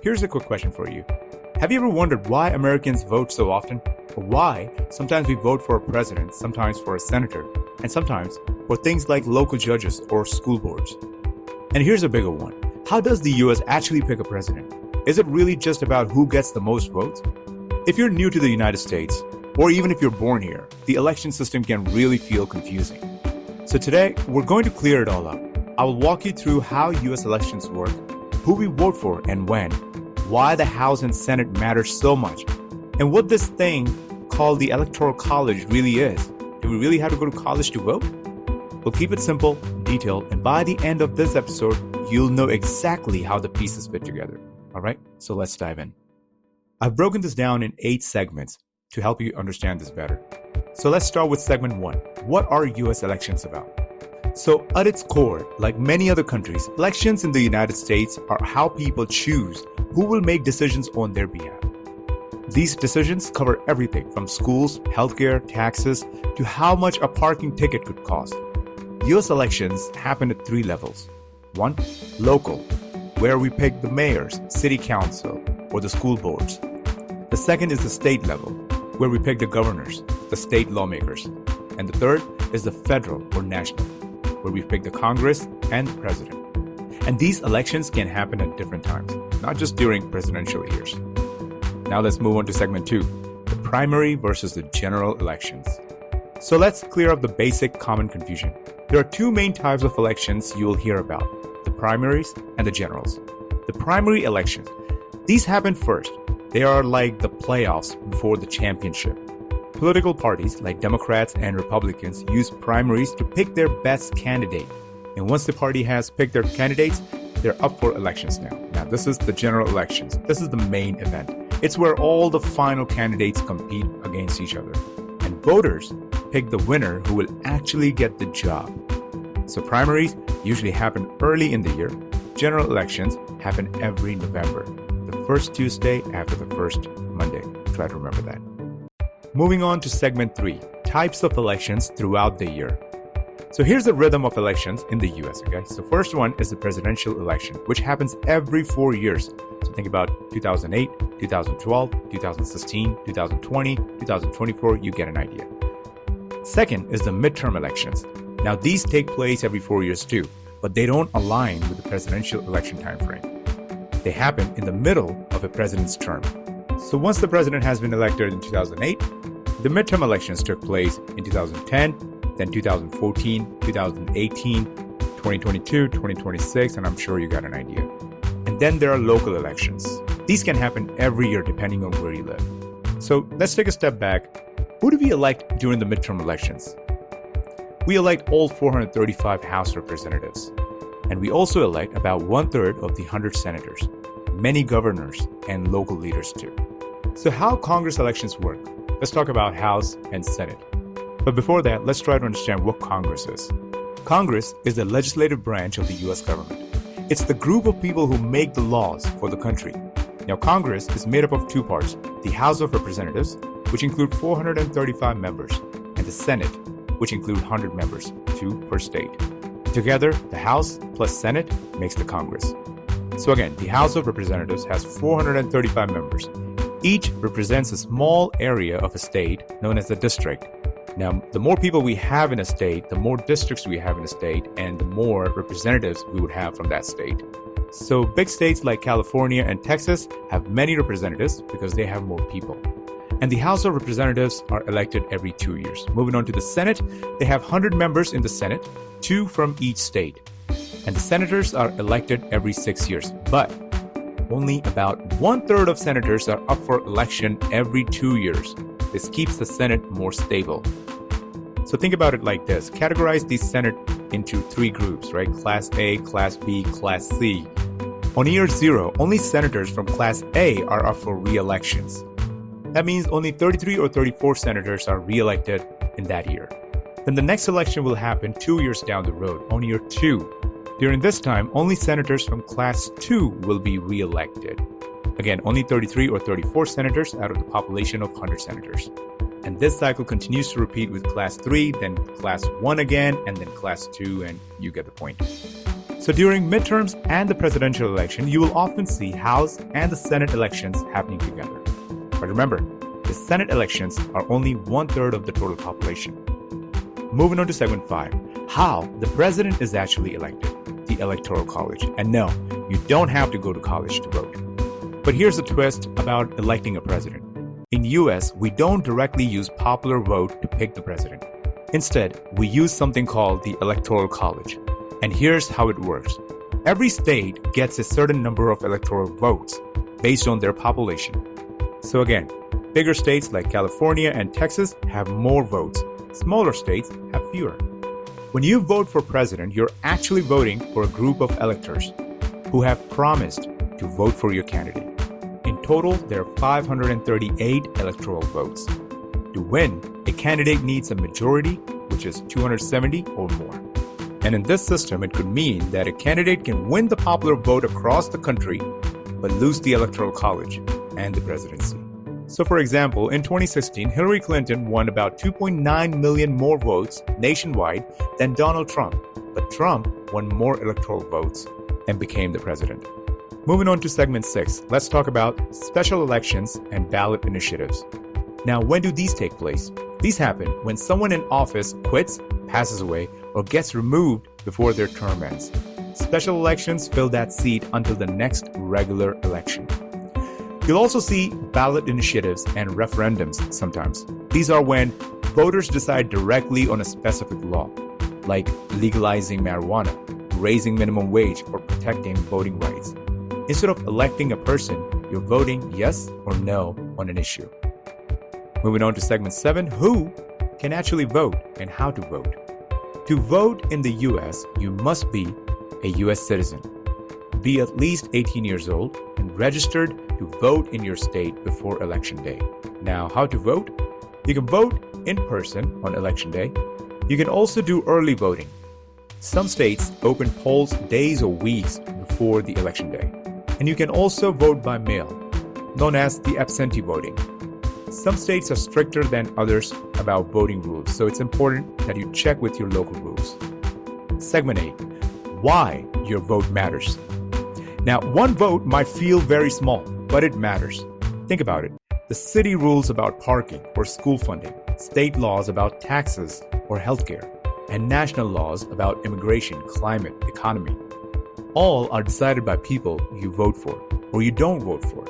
Here's a quick question for you. Have you ever wondered why Americans vote so often? Or why sometimes we vote for a president, sometimes for a senator, and sometimes for things like local judges or school boards? And here's a bigger one. How does the US actually pick a president? Is it really just about who gets the most votes? If you're new to the United States, or even if you're born here, the election system can really feel confusing. So today, we're going to clear it all up. I will walk you through how US elections work, who we vote for and when, why the House and Senate matter so much, and what this thing called the Electoral College really is. Do we really have to go to college to vote? We'll keep it simple, detailed, and by the end of this episode, you'll know exactly how the pieces fit together. All right, so let's dive in. I've broken this down in 8 segments to help you understand this better. So let's start with segment 1. What are US elections about? So at its core, like many other countries, elections in the United States are how people choose who will make decisions on their behalf. These decisions cover everything from schools, healthcare, taxes, to how much a parking ticket could cost. US elections happen at 3 levels. 1, local, where we pick the mayors, city council, or the school boards. The second is the state level, where we pick the governors, the state lawmakers. And the third is the federal or national, where we pick the Congress and the president. And these elections can happen at different times, not just during presidential years. Now let's move on to segment 2, the primary versus the general elections. So let's clear up the basic common confusion. There are 2 main types of elections you will hear about, the primaries and the generals. The primary elections, these happen first. They are like the playoffs before the championship. Political parties like Democrats and Republicans use primaries to pick their best candidate. And once the party has picked their candidates, they're up for elections now. Now, this is the general elections. This is the main event. It's where all the final candidates compete against each other. And voters pick the winner who will actually get the job. So primaries usually happen early in the year. General elections happen every November, the first Tuesday after the first Monday. Try to remember that. Moving on to segment 3, types of elections throughout the year. So here's the rhythm of elections in the US, okay? So first one is the presidential election, which happens every 4 years. So think about 2008, 2012, 2016, 2020, 2024, you get an idea. Second is the midterm elections. Now these take place every 4 years too, but they don't align with the presidential election timeframe. They happen in the middle of a president's term. So once the president has been elected in 2008, the midterm elections took place in 2010, then 2014, 2018, 2022, 2026, and I'm sure you got an idea. And then there are local elections. These can happen every year depending on where you live. So let's take a step back. Who do we elect during the midterm elections? We elect all 435 House representatives. And we also elect about 1/3 of the 100 senators, many governors, and local leaders too. So how Congress elections work? Let's talk about House and Senate. But before that, let's try to understand what Congress is. Congress is the legislative branch of the US government. It's the group of people who make the laws for the country. Now, Congress is made up of 2 parts, the House of Representatives, which include 435 members, and the Senate, which include 100 members, 2 per state. Together, the House plus Senate makes the Congress. So again, the House of Representatives has 435 members. Each represents a small area of a state known as a district. Now, the more people we have in a state, the more districts we have in a state, and the more representatives we would have from that state. So big states like California and Texas have many representatives because they have more people. And the House of Representatives are elected every 2 years. Moving on to the Senate, they have 100 members in the Senate, 2 from each state. And the senators are elected every 6 years. But only about 1/3 of senators are up for election every 2 years. This keeps the Senate more stable. So think about it like this. Categorize the Senate into 3 groups, right? Class A, Class B, Class C. On year 0, only senators from Class A are up for re-elections. That means only 33 or 34 senators are re-elected in that year. Then the next election will happen 2 years down the road, on year 2. During this time, only senators from Class 2 will be re-elected. Again, only 33 or 34 senators out of the population of 100 senators. And this cycle continues to repeat with Class 3, then Class 1 again, and then Class 2, and you get the point. So during midterms and the presidential election, you will often see House and the Senate elections happening together. But remember, the Senate elections are only 1/3 of the total population. Moving on to segment 5, how the president is actually elected, the Electoral College. And no, you don't have to go to college to vote. But here's the twist about electing a president. In US, we don't directly use popular vote to pick the president. Instead, we use something called the Electoral College. And here's how it works. Every state gets a certain number of electoral votes based on their population. So again, bigger states like California and Texas have more votes. Smaller states have fewer. When you vote for president, you're actually voting for a group of electors who have promised to vote for your candidate. In total, there are 538 electoral votes. To win, a candidate needs a majority, which is 270 or more. And in this system, it could mean that a candidate can win the popular vote across the country, but lose the Electoral College and the presidency. So for example, in 2016, Hillary Clinton won about 2.9 million more votes nationwide than Donald Trump, but Trump won more electoral votes and became the president. Moving on to segment 6, let's talk about special elections and ballot initiatives. Now, when do these take place? These happen when someone in office quits, passes away, or gets removed before their term ends. Special elections fill that seat until the next regular election. You'll also see ballot initiatives and referendums sometimes. These are when voters decide directly on a specific law, like legalizing marijuana, raising minimum wage, or protecting voting rights. Instead of electing a person, you're voting yes or no on an issue. Moving on to segment 7, who can actually vote and how to vote. To vote in the US, you must be a US citizen, be at least 18 years old, and registered to vote in your state before election day. Now, how to vote? You can vote in person on election day. You can also do early voting. Some states open polls days or weeks before the election day. And you can also vote by mail, known as the absentee voting. Some states are stricter than others about voting rules, so it's important that you check with your local rules. Segment 8, why your vote matters. Now, one vote might feel very small, but it matters. Think about it. The city rules about parking or school funding, state laws about taxes or healthcare, and national laws about immigration, climate, economy. All are decided by people you vote for or you don't vote for.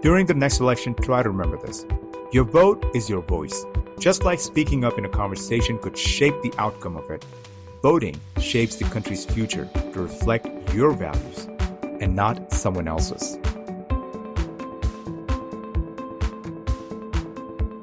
During the next election, try to remember this. Your vote is your voice. Just like speaking up in a conversation could shape the outcome of it, voting shapes the country's future to reflect your values and not someone else's.